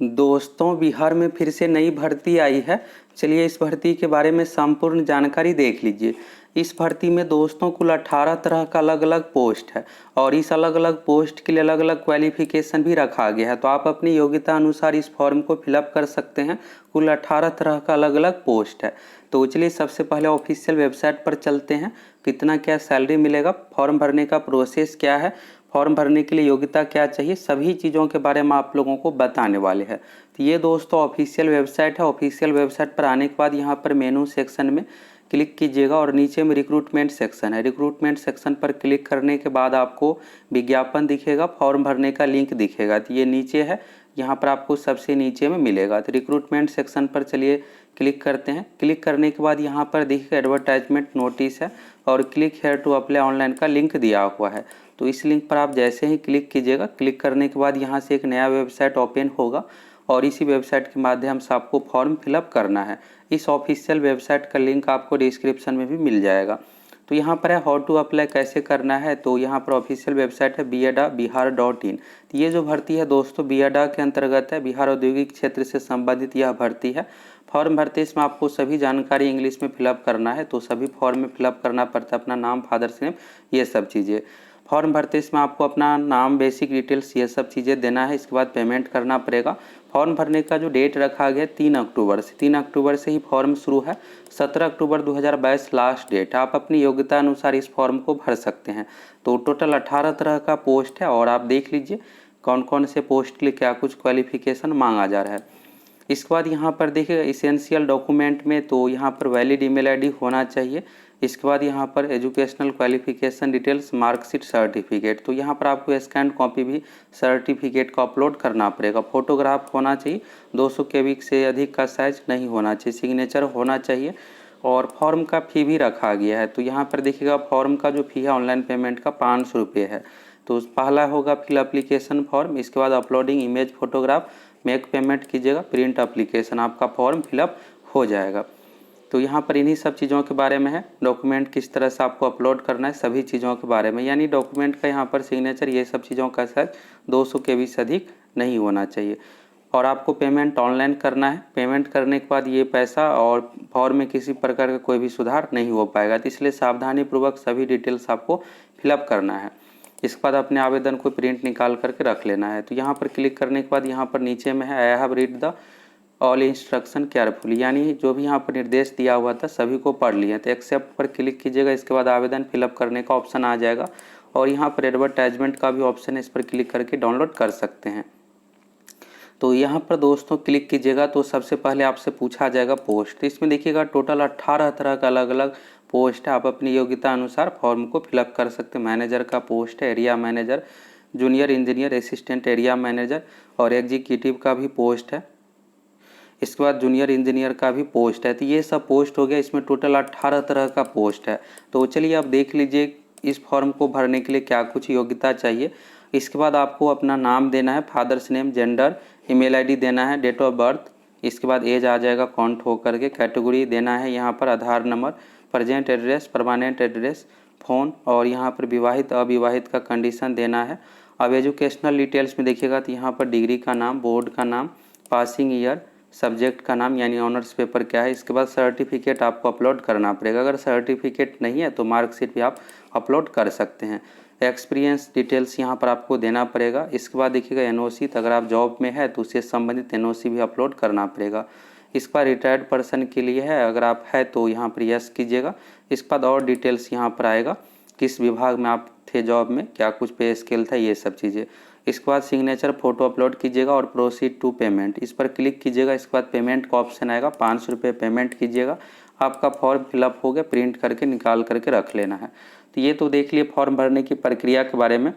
दोस्तों, बिहार में फिर से नई भर्ती आई है। चलिए इस भर्ती के बारे में संपूर्ण जानकारी देख लीजिए। इस भर्ती में दोस्तों कुल 18 तरह का अलग अलग पोस्ट है और इस अलग अलग पोस्ट के लिए अलग अलग क्वालिफिकेशन भी रखा गया है। तो आप अपनी योग्यता अनुसार इस फॉर्म को फिलअप कर सकते हैं। कुल 18 तरह का अलग अलग पोस्ट है। तो चलिए सबसे पहले ऑफिशियल वेबसाइट पर चलते हैं। कितना क्या सैलरी मिलेगा, फॉर्म भरने का प्रोसेस क्या है, फॉर्म भरने के लिए योग्यता क्या चाहिए, सभी चीज़ों के बारे में आप लोगों को बताने वाले हैं। तो ये दोस्तों ऑफिशियल वेबसाइट है। ऑफिशियल वेबसाइट पर आने के बाद यहाँ पर मेनू सेक्शन में क्लिक कीजिएगा और नीचे में रिक्रूटमेंट सेक्शन है। रिक्रूटमेंट सेक्शन पर क्लिक करने के बाद आपको विज्ञापन दिखेगा, फॉर्म भरने का लिंक दिखेगा। तो ये नीचे है, यहाँ पर आपको सबसे नीचे में मिलेगा। तो रिक्रूटमेंट सेक्शन पर चलिए क्लिक करते हैं। क्लिक करने के बाद यहाँ पर देखिए एडवर्टाइजमेंट नोटिस है और click here to apply online का लिंक दिया हुआ है। तो इस लिंक पर आप जैसे ही क्लिक कीजिएगा, क्लिक करने के बाद यहाँ से एक नया वेबसाइट ओपन होगा और इसी वेबसाइट के माध्यम से आपको फॉर्म फिलअप करना है। इस ऑफिशियल वेबसाइट का लिंक आपको डिस्क्रिप्शन में भी मिल जाएगा। तो यहाँ पर है हाउ टू अप्लाई कैसे करना है। तो यहाँ पर ऑफिशियल वेबसाइट है BIEDA.Bihar.in। तो ये जो भर्ती है दोस्तों BIEDA के अंतर्गत है, बिहार औद्योगिक क्षेत्र से संबंधित यह भर्ती है। फॉर्म भरते इसमें आपको सभी जानकारी इंग्लिश में फिलअप करना है। तो सभी फॉर्म में फिलअप करना पड़ता है, अपना नाम, फादर्स नेम, ये सब चीज़ें। फॉर्म भरते इसमें आपको अपना नाम, बेसिक डिटेल्स, ये सब चीज़ें देना है। इसके बाद पेमेंट करना पड़ेगा। फॉर्म भरने का जो डेट रखा गया 3 अक्टूबर से, 3 अक्टूबर से ही फॉर्म शुरू है। 17 अक्टूबर 2022 लास्ट डेट। आप अपनी योग्यता अनुसार इस फॉर्म को भर सकते हैं। तो टोटल 18 तरह का पोस्ट है और आप देख लीजिए कौन कौन से पोस्ट के लिए क्या कुछ क्वालिफिकेशन मांगा जा रहा है। इसके बाद यहाँ पर देखिए इसेंशियल डॉक्यूमेंट में, तो यहाँ पर वैलिड ईमेल आईडी होना चाहिए। इसके बाद यहाँ पर educational qualification details, marksheet, certificate. तो यहाँ पर आपको स्कैन कॉपी भी सर्टिफिकेट को अपलोड करना पड़ेगा। फोटोग्राफ होना चाहिए, 200 KB से अधिक का साइज नहीं होना चाहिए, सिग्नेचर होना चाहिए और फॉर्म का फ़ी भी रखा गया है। तो यहाँ पर देखिएगा फॉर्म का जो फ़ी है ऑनलाइन पेमेंट का 500 रुपये है। तो पहला होगा फिल एप्लीकेशन फॉर्म, इसके बाद uploading image photograph, make payment कीजिएगा, प्रिंट एप्लीकेशन, आपका फॉर्म फिलअप हो जाएगा। तो यहाँ पर इन्हीं सब चीज़ों के बारे में है। डॉक्यूमेंट किस तरह से आपको अपलोड करना है, सभी चीज़ों के बारे में, यानी डॉक्यूमेंट का यहाँ पर सिग्नेचर, ये सब चीज़ों का साइज 200 KB से अधिक नहीं होना चाहिए। और आपको पेमेंट ऑनलाइन करना है। पेमेंट करने के बाद ये पैसा और फॉर्म में किसी प्रकार का कोई भी सुधार नहीं हो पाएगा। तो इसलिए सावधानीपूर्वक सभी डिटेल्स आपको फिलअप करना है। इसके बाद अपने आवेदन को प्रिंट निकाल करके रख लेना है। तो यहाँ पर क्लिक करने के बाद यहाँ पर नीचे में है I have read the all instruction carefully, यानी जो भी यहाँ पर निर्देश दिया हुआ था सभी को पढ़ लिए। तो एक्सेप्ट पर क्लिक कीजिएगा। इसके बाद आवेदन फिलअप करने का ऑप्शन आ जाएगा और यहाँ पर एडवर्टाइजमेंट का भी ऑप्शन है, इस पर क्लिक करके डाउनलोड कर सकते हैं। तो यहाँ पर दोस्तों क्लिक कीजिएगा तो सबसे पहले आपसे पूछा जाएगा पोस्ट। तो इसमें देखिएगा टोटल 18 तरह का अलग अलग पोस्ट है। आप अपनी योग्यता अनुसार फॉर्म को फिलअप कर सकते हैं। मैनेजर का पोस्ट है, area manager, junior engineer, assistant area manager और एग्जीक्यूटिव का भी पोस्ट है। इसके बाद जूनियर इंजीनियर का भी पोस्ट है। तो ये सब पोस्ट हो गया। इसमें टोटल 18 तरह का पोस्ट है। तो चलिए आप देख लीजिए इस फॉर्म को भरने के लिए क्या कुछ योग्यता चाहिए। इसके बाद आपको अपना नाम देना है, father's name, gender, email ID देना है, डेट ऑफ बर्थ। इसके बाद एज आ जाएगा काउंट होकर के। कैटेगरी देना है यहाँ पर Aadhaar number, present address, permanent address, phone और यहाँ पर विवाहित अविवाहित का कंडीशन देना है। अब एजुकेशनल डिटेल्स में देखिएगा तो यहाँ पर डिग्री का नाम, बोर्ड का नाम, पासिंग ईयर, सब्जेक्ट का नाम यानी ऑनर्स पेपर क्या है। इसके बाद सर्टिफिकेट आपको अपलोड करना पड़ेगा। अगर सर्टिफिकेट नहीं है तो मार्कशीट भी आप अपलोड कर सकते हैं। एक्सपीरियंस डिटेल्स यहाँ पर आपको देना पड़ेगा। इसके बाद देखिएगा एनओसी, तो अगर आप जॉब में है तो उससे संबंधित एनओसी भी अपलोड करना पड़ेगा। इसके बाद रिटायर्ड पर्सन के लिए है, अगर आप है तो यहाँ पर यस कीजिएगा। इसके बाद और डिटेल्स यहाँ पर आएगा, किस विभाग में आप थे जॉब में, क्या कुछ पे स्केल था, ये सब चीज़ें। इसके बाद सिग्नेचर फोटो अपलोड कीजिएगा और प्रोसीड टू पेमेंट, इस पर क्लिक कीजिएगा। इसके बाद पेमेंट का ऑप्शन आएगा, 500 रुपये पेमेंट कीजिएगा। आपका फॉर्म फिलअप हो गया, प्रिंट करके निकाल करके रख लेना है। तो ये तो देख लिए फॉर्म भरने की प्रक्रिया के बारे में।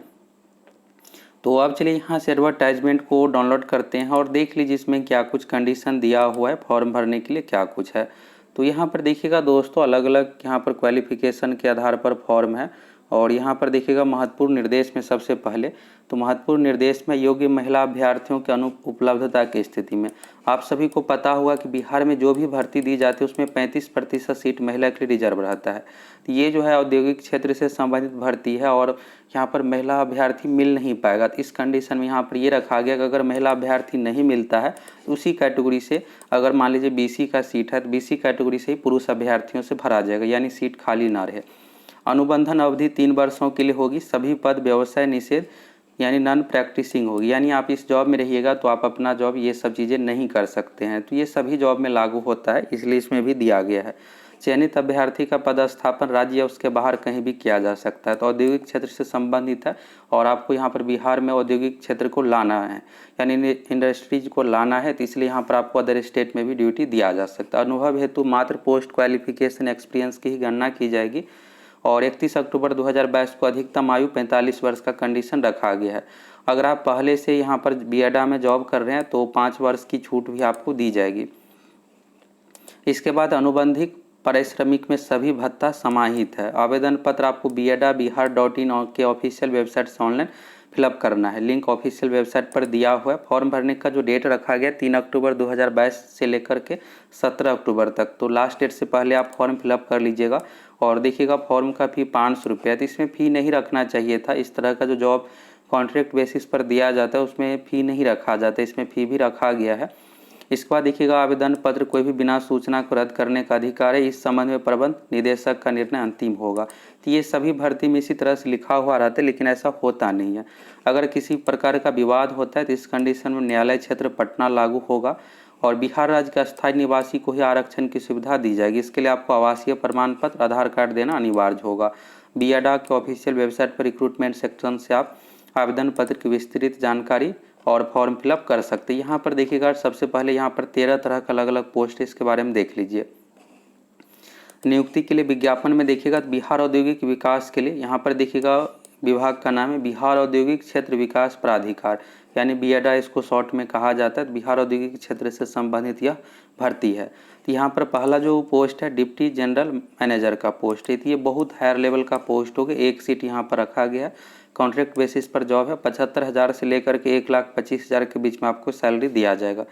तो अब चलिए यहाँ से एडवर्टाइजमेंट को डाउनलोड करते हैं और देख लीजिए इसमें क्या कुछ कंडीशन दिया हुआ है फॉर्म भरने के लिए क्या कुछ है। तो यहाँ पर देखिएगा दोस्तों अलग अलग यहाँ पर क्वालिफिकेशन के आधार पर फॉर्म है और यहाँ पर देखिएगा महत्वपूर्ण निर्देश में सबसे पहले तो महत्वपूर्ण निर्देश में योग्य महिला अभ्यर्थियों के अनुपलब्धता की स्थिति में आप सभी को पता होगा कि बिहार में जो भी भर्ती दी जाती है उसमें 35% सीट महिला के लिए रिजर्व रहता है। तो ये जो है औद्योगिक क्षेत्र से संबंधित भर्ती है और यहाँ पर महिला अभ्यर्थी मिल नहीं पाएगा। तो इस कंडीशन में यहाँ पर ये रखा गया कि अगर महिला अभ्यर्थी नहीं मिलता है तो उसी कैटेगरी से अगर मान लीजिए BC का सीट है तो BC कैटेगरी से ही पुरुष अभ्यर्थियों से भरा जाएगा, यानी सीट खाली ना रहे। अनुबंधन अवधि 3 वर्षों के लिए होगी। सभी पद व्यवसाय निषेध यानी नॉन प्रैक्टिसिंग होगी, यानी आप इस जॉब में रहिएगा तो आप अपना जॉब ये सब चीज़ें नहीं कर सकते हैं। तो ये सभी जॉब में लागू होता है, इसलिए इसमें भी दिया गया है। चयनित अभ्यर्थी का पदस्थापन राज्य या उसके बाहर कहीं भी किया जा सकता है। तो औद्योगिक क्षेत्र से संबंधित है और आपको यहाँ पर बिहार में औद्योगिक क्षेत्र को लाना है, यानी इंडस्ट्रीज को लाना है। तो इसलिए यहाँ पर आपको अदर स्टेट में भी ड्यूटी दिया जा सकता है। अनुभव हेतु मात्र पोस्ट क्वालिफिकेशन एक्सपीरियंस की ही गणना की जाएगी और 31 अक्टूबर 2022 को अधिकतम आयु 45 वर्ष का कंडीशन रखा गया है। अगर आप पहले से यहाँ पर बियाडा में जॉब कर रहे हैं तो 5 वर्ष की छूट भी आपको दी जाएगी। इसके बाद अनुबंधित पारिश्रमिक में सभी भत्ता समाहित है। आवेदन पत्र आपको biada.bihar.in के ऑफिशियल वेबसाइट से ऑनलाइन फिलअप करना है। लिंक ऑफिशियल वेबसाइट पर दिया हुआ है। फॉर्म भरने का जो डेट रखा गया 3 अक्टूबर 2022 से लेकर के 17 अक्टूबर तक, तो लास्ट डेट से पहले आप फॉर्म फिलअप कर लीजिएगा। और देखिएगा फॉर्म का फ़ी 500 रुपये है, तो इसमें फ़ी नहीं रखना चाहिए था। इस तरह का जो जॉब कॉन्ट्रैक्ट बेसिस पर दिया जाता है उसमें फ़ी नहीं रखा जाता, इसमें फ़ी भी रखा गया है। इसके बाद देखिएगा आवेदन पत्र कोई भी बिना सूचना को रद्द करने का अधिकार है। इस संबंध में प्रबंध निदेशक का निर्णय अंतिम होगा। तो ये सभी भर्ती में इसी तरह से लिखा हुआ रहता है, लेकिन ऐसा होता नहीं है। अगर किसी प्रकार का विवाद होता है तो इस कंडीशन में न्यायालय क्षेत्र पटना लागू होगा और बिहार राज्य के अस्थायी निवासी को ही आरक्षण की सुविधा दी जाएगी। इसके लिए आपको आवासीय प्रमाण पत्र, आधार कार्ड देना अनिवार्य होगा। बियाडा के ऑफिशियल वेबसाइट पर रिक्रूटमेंट सेक्शन से आप आवेदन पत्र की विस्तृत जानकारी और फॉर्म फिलअप कर सकते हैं। यहाँ पर देखिएगा सबसे पहले यहाँ पर 13 तरह का अलग अलग पोस्ट है, इसके बारे में देख लीजिए। नियुक्ति के लिए विज्ञापन में देखिएगा बिहार औद्योगिक विकास के लिए यहाँ पर देखिएगा विभाग का नाम है बिहार औद्योगिक क्षेत्र विकास प्राधिकार, यानी बियाडा इसको शॉर्ट में कहा जाता है। तो बिहार औद्योगिक क्षेत्र से संबंधित यह भर्ती है। तो यहाँ पर पहला जो पोस्ट है डिप्टी जनरल मैनेजर का पोस्ट है। तो ये बहुत हायर लेवल का पोस्ट होगा। एक सीट यहाँ पर रखा गया है। कॉन्ट्रैक्ट बेसिस पर जॉब है। 75,000 से लेकर के 1,25,000 के बीच में आपको सैलरी दिया जाएगा।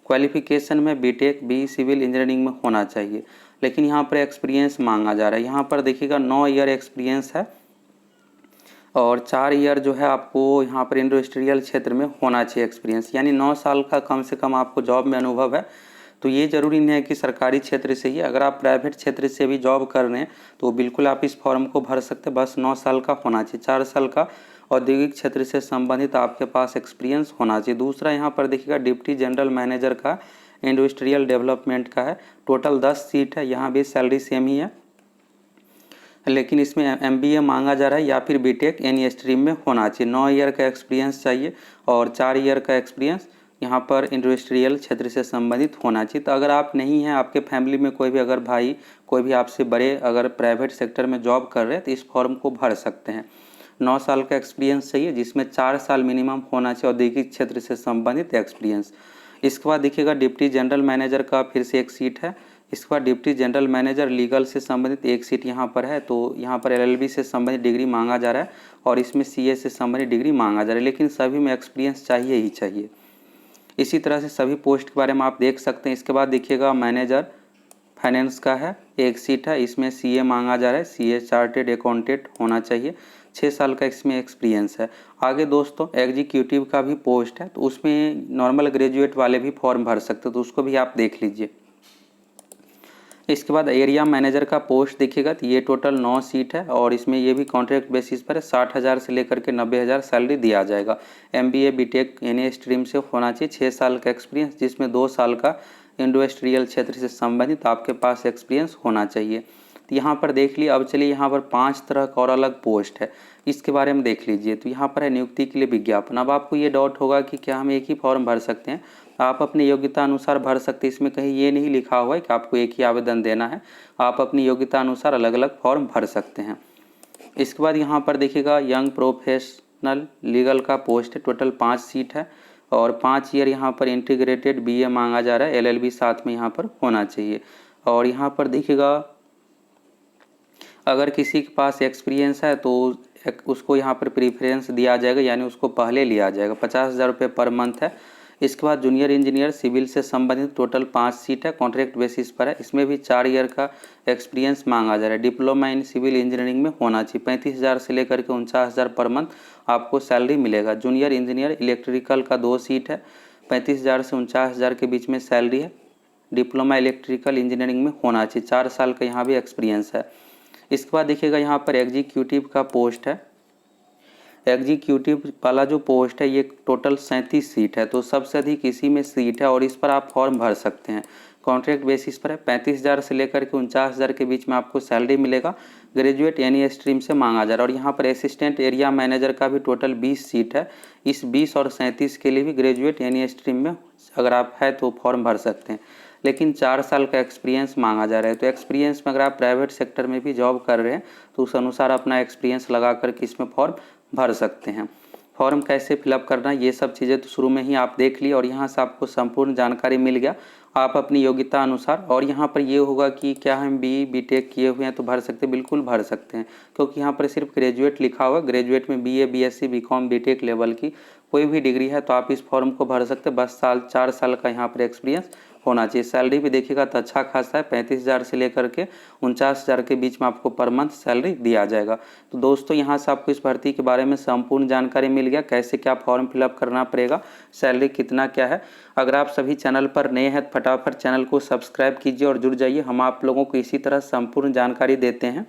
क्वालिफिकेशन में बीटेक बी सिविल इंजीनियरिंग में होना चाहिए, लेकिन यहाँ पर एक्सपीरियंस मांगा जा रहा है। यहाँ पर देखिएगा 9 ईयर एक्सपीरियंस है और 4 ईयर जो है आपको यहाँ पर इंडस्ट्रियल क्षेत्र में होना चाहिए एक्सपीरियंस, यानी 9 साल का कम से कम आपको जॉब में अनुभव है। तो ये ज़रूरी नहीं है कि सरकारी क्षेत्र से ही, अगर आप प्राइवेट क्षेत्र से भी जॉब कर रहे हैं तो बिल्कुल आप इस फॉर्म को भर सकते हैं। बस 9 साल का होना चाहिए। 4 साल का औद्योगिक क्षेत्र से संबंधित आपके पास एक्सपीरियंस होना चाहिए। दूसरा यहाँ पर देखिएगा डिप्टी जनरल मैनेजर का इंडस्ट्रियल डेवलपमेंट का है। टोटल 10 सीट है। यहाँ भी सैलरी सेम ही है, लेकिन इसमें MBA मांगा जा रहा है या फिर बीटेक एनी स्ट्रीम में होना चाहिए। 9 ईयर का एक्सपीरियंस चाहिए और 4 ईयर का एक्सपीरियंस यहाँ पर इंडस्ट्रियल क्षेत्र से संबंधित होना चाहिए। तो अगर आप नहीं हैं, आपके फैमिली में कोई भी अगर भाई कोई भी आपसे बड़े अगर प्राइवेट सेक्टर में जॉब कर रहे हैं तो इस फॉर्म को भर सकते हैं। 9 साल का एक्सपीरियंस चाहिए, जिसमें 4 साल मिनिमम होना चाहिए औद्योगिक क्षेत्र से संबंधित एक्सपीरियंस। इसके बाद देखिएगा डिप्टी जनरल मैनेजर का फिर से एक सीट है। इसके बाद डिप्टी जनरल मैनेजर लीगल से संबंधित एक सीट यहाँ पर है। तो यहाँ पर LLB से संबंधित डिग्री मांगा जा रहा है और इसमें CA से संबंधित डिग्री मांगा जा रहा है, लेकिन सभी में एक्सपीरियंस चाहिए ही चाहिए। इसी तरह से सभी पोस्ट के बारे में आप देख सकते हैं। इसके बाद देखिएगा मैनेजर फाइनेंस का है, एक सीट है। इसमें CA मांगा जा रहा है। CA चार्टेड अकाउंटेंट होना चाहिए। 6 साल का इसमें एक्सपीरियंस है। आगे दोस्तों एग्जीक्यूटिव का भी पोस्ट है, तो उसमें नॉर्मल ग्रेजुएट वाले भी फॉर्म भर सकते हो, तो उसको भी आप देख लीजिए। इसके बाद एरिया मैनेजर का पोस्ट देखिएगा तो ये टोटल 9 सीट है और इसमें ये भी कॉन्ट्रैक्ट बेसिस पर 60,000 से लेकर के 90,000 सैलरी दिया जाएगा। MBA बीटेक एनी स्ट्रीम से होना चाहिए। 6 साल का एक्सपीरियंस, जिसमें 2 साल का इंडस्ट्रियल क्षेत्र से संबंधित आपके पास एक्सपीरियंस होना चाहिए। तो यहाँ पर देख लिए। अब चलिए यहाँ पर 5 तरह का और अलग पोस्ट है, इसके बारे में देख लीजिए। तो यहाँ पर है नियुक्ति के लिए विज्ञापन। अब आपको ये डाउट होगा कि क्या हम एक ही फॉर्म भर सकते हैं? आप अपनी योग्यता अनुसार भर सकते हैं। इसमें कहीं ये नहीं लिखा हुआ है कि आपको एक ही आवेदन देना है। आप अपनी योग्यता अनुसार अलग अलग फॉर्म भर सकते हैं। इसके बाद यहाँ पर देखिएगा यंग प्रोफेशनल लीगल का पोस्ट है। टोटल 5 सीट है और 5 ईयर यहाँ पर इंटीग्रेटेड BA मांगा जा रहा है। LLB साथ में यहाँ पर होना चाहिए। और यहाँ पर देखिएगा अगर किसी के पास एक्सपीरियंस है तो उसको यहाँ पर प्रीफरेंस दिया जाएगा, यानी उसको पहले लिया जाएगा। 50,000 रुपये पर मंथ है। इसके बाद जूनियर इंजीनियर सिविल से संबंधित टोटल 5 सीट है, कॉन्ट्रैक्ट बेसिस पर है। इसमें भी 4 ईयर का एक्सपीरियंस मांगा जा रहा है। डिप्लोमा इन सिविल इंजीनियरिंग में होना चाहिए। 35,000 से लेकर के 49,000 पर मंथ आपको सैलरी मिलेगा। जूनियर इंजीनियर इलेक्ट्रिकल का 2 सीट है, 35,000 से 49,000 के बीच में सैलरी है। डिप्लोमा इलेक्ट्रिकल इंजीनियरिंग में होना चाहिए। 4 साल का यहाँ भी एक्सपीरियंस है। इसके बाद देखिएगा यहाँ पर एग्जीक्यूटिव का पोस्ट है। एग्जीक्यूटिव वाला जो पोस्ट है ये टोटल 37 सीट है, तो सबसे अधिक इसी में सीट है और इस पर आप फॉर्म भर सकते हैं। कॉन्ट्रैक्ट बेसिस पर है। 35,000 से लेकर के 49,000 के बीच में आपको सैलरी मिलेगा। ग्रेजुएट एनी स्ट्रीम से मांगा जा रहा है। और यहाँ पर असिस्टेंट एरिया मैनेजर का भी टोटल 20 सीट है। इस 20 और 37 के लिए भी ग्रेजुएट एनी स्ट्रीम में अगर आप है तो फॉर्म भर सकते हैं, लेकिन 4 साल का एक्सपीरियंस मांगा जा रहा है। तो एक्सपीरियंस में अगर आप प्राइवेट सेक्टर में भी जॉब कर रहे हैं तो उस अनुसार अपना एक्सपीरियंस लगा करके इसमें फॉर्म भर सकते हैं। फॉर्म कैसे फिलअप करना है ये सब चीज़ें तो शुरू में ही आप देख ली और यहाँ से आपको संपूर्ण जानकारी मिल गया। आप अपनी योग्यता अनुसार, और यहाँ पर ये होगा कि क्या हम BE BTech किए हुए हैं तो भर सकते हैं, बिल्कुल भर सकते हैं, क्योंकि यहाँ पर सिर्फ ग्रेजुएट लिखा हुआ। ग्रेजुएट में BA BSc BCom BTech level की कोई भी डिग्री है तो आप इस फॉर्म को भर सकते हैं। बस 4 साल का यहाँ पर एक्सपीरियंस होना चाहिए। सैलरी भी देखिएगा तो अच्छा खासा है। 35,000 से लेकर के 49,000 के बीच में आपको पर मंथ सैलरी दिया जाएगा। तो दोस्तों यहाँ से आपको इस भर्ती के बारे में संपूर्ण जानकारी मिल गया, कैसे क्या फॉर्म फिलअप करना पड़ेगा, सैलरी कितना क्या है। अगर आप सभी चैनल पर नए हैं तो फटाफट चैनल को सब्सक्राइब कीजिए और जुड़ जाइए। हम आप लोगों को इसी तरह संपूर्ण जानकारी देते हैं।